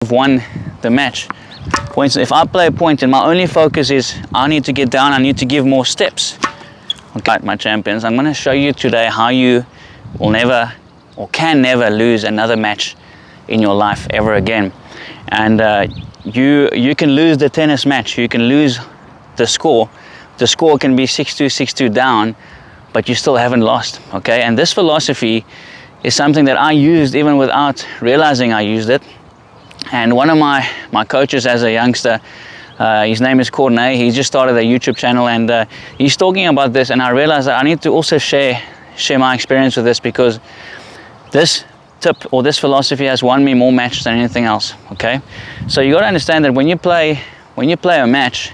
you've won the match. Points. If I play a point and my only focus is I need to get down, I need to give more steps. Okay, my champions, I'm going to show you today how you will never or can never lose another match in your life ever again. And you can lose the tennis match, you can lose the score. The score can be 6-2, 6-2 down, but you still haven't lost, okay? And this philosophy is something that I used even without realizing I used it. And one of my coaches as a youngster, his name is Corne, he just started a YouTube channel, and he's talking about this, and I realized that I need to also share my experience with this, because this tip or this philosophy has won me more matches than anything else, okay? So you got to understand that when you play a match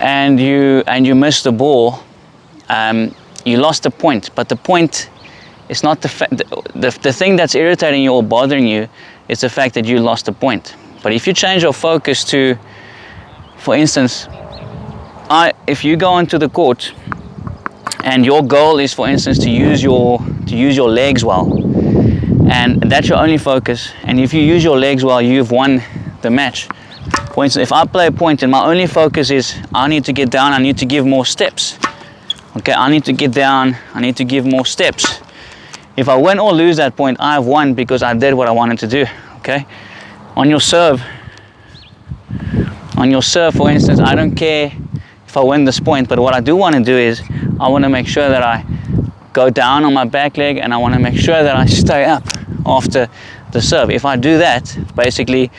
and you miss the ball, you lost the point, but the point is not the thing that's irritating you or bothering you is the fact that you lost the point. But if you change your focus to, for instance, if you go onto the court and your goal is, for instance, to use your legs well, and that's your only focus, and if you use your legs well, you've won the match. For instance, if I play a point and my only focus is I need to get down, I need to give more steps. Okay, I need to get down, I need to give more steps. If I win or lose that point, I have won because I did what I wanted to do, okay? On your serve, for instance, I don't care if I win this point, but what I do want to do is I want to make sure that I go down on my back leg, and I want to make sure that I stay up after the serve. If I do that, basically,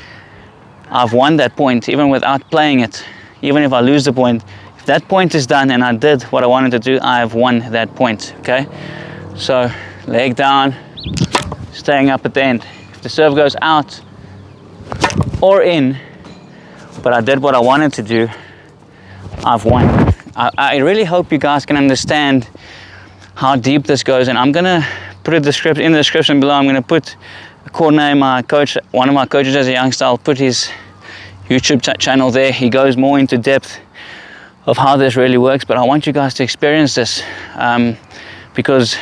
I've won that point even without playing it. Even if I lose the point, if that point is done and I did what I wanted to do, I have won that point, okay? So, leg down, staying up at the end. If the serve goes out or in, but I did what I wanted to do, I've won. I really hope you guys can understand how deep this goes, and I'm gonna put in the description below. I'm gonna put Corne, my coach, one of my coaches as a youngster. I'll put his YouTube channel there. He goes more into depth of how this really works, but I want you guys to experience this, because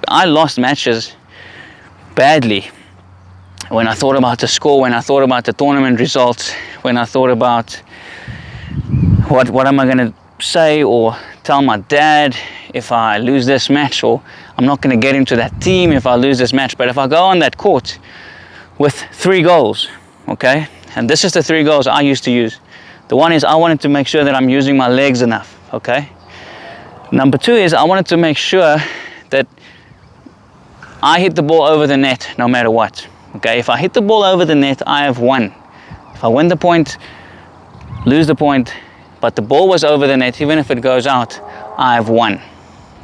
I lost matches badly when I thought about the score, when I thought about the tournament results, when I thought about what am I going to say or tell my dad if I lose this match, or I'm not going to get into that team if I lose this match. But if I go on that court with 3 goals, okay, and this is the 3 goals I used to use. The one is I wanted to make sure that I'm using my legs enough, okay. Number 2 is I wanted to make sure that I hit the ball over the net no matter what, okay. If I hit the ball over the net, I have won. If I win the point, lose the point, but the ball was over the net, even if it goes out, I have won,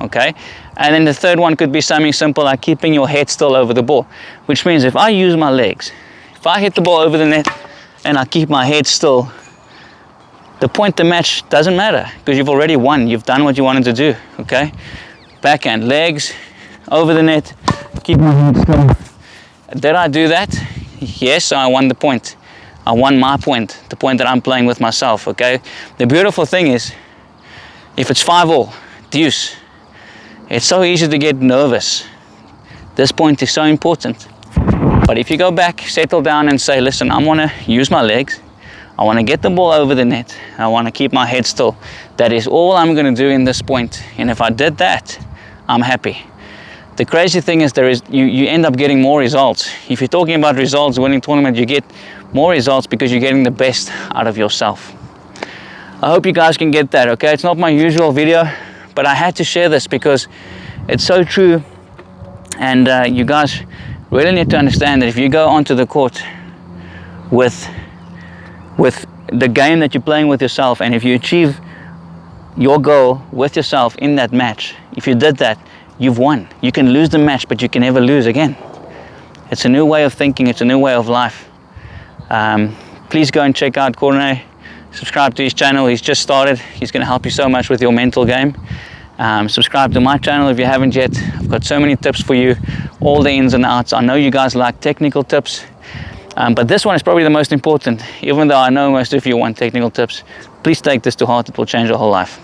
okay. And then the third one could be something simple like keeping your head still over the ball, which means if I use my legs, if I hit the ball over the net and I keep my head still, the point, the match doesn't matter, because you've already won. You've done what you wanted to do, okay. Backhand, legs, over the net, keep my head still. Did I do that? Yes, I won the point. I won my point, the point that I'm playing with myself, okay? The beautiful thing is, if it's 5-all, deuce, it's so easy to get nervous. This point is so important. But if you go back, settle down and say, listen, I want to use my legs, I want to get the ball over the net, I want to keep my head still. That is all I'm going to do in this point. And if I did that, I'm happy. The crazy thing is you end up getting more results. If you're talking about results, winning tournament, you get more results because you're getting the best out of yourself. I hope you guys can get that, okay? It's not my usual video, but I had to share this because it's so true. And you guys really need to understand that if you go onto the court with the game that you're playing with yourself, and if you achieve your goal with yourself in that match, if you did that, you've won. You can lose the match, but you can never lose again. It's a new way of thinking. It's a new way of life. Please go and check out Corne. Subscribe to his channel. He's just started. He's going to help you so much with your mental game. Subscribe to my channel if you haven't yet. I've got so many tips for you, all the ins and outs. I know you guys like technical tips, but this one is probably the most important. Even though I know most of you want technical tips, please take this to heart. It will change your whole life.